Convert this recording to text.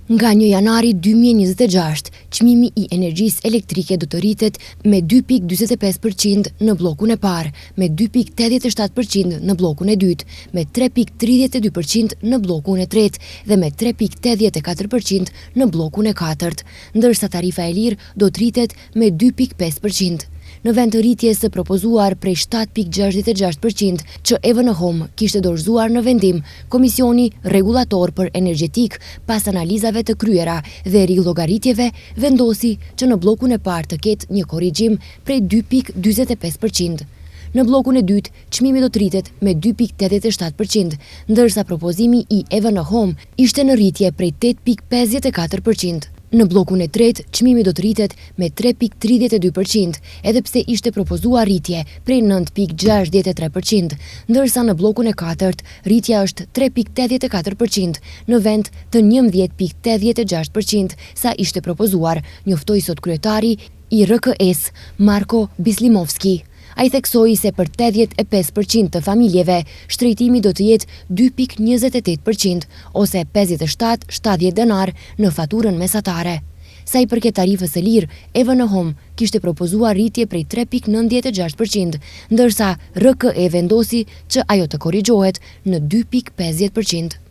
Nga 1 janari 2026, çmimi i energjisë elektrike do të rritet me 2,45% në bllokun e parë, me 2,87% në bllokun e dytë, me 3,32% në bllokun e tretë dhe me 3,84% në bllokun e katërt, ndërsa tarifa e lirë do të rritet me 2,5%. Në vend të rritjes së propozuar prej 7,66% që EVN-Hom kishte dorëzuar në vendim, Komisioni Rregullator për Energjetik, pas analizave të kryera dhe rillogaritjeve, vendosi që në bllokun e parë të ketë një korrigjim prej 2,45%. Në bllokun e dytë, çmimi do të rritet me 2,87%, ndërsa propozimi i EVN-Hom ishte në rritje prej 8,54%. Në bllokun e tretë, çmimi do të rritet me 3,32%, edhe pse ishte propozuar rritje prej 9,63%, ndërsa në bllokun e katërt, rritja është 3,84% në vend të 11,86% sa ishte propozuar, njoftoi sot kryetari i RKS, Marko Bislimovski. Ai theksoi se për 85% të familjeve, shtrejtimi do të jetë 2,28% ose 57,70 denar në faturën mesatare. Sa i përket tarifës së lirë, EVN-Hom kishte propozuar rritje prej 3,96%, ndërsa RKE vendosi që ajo të korrigjohet në 2,50%.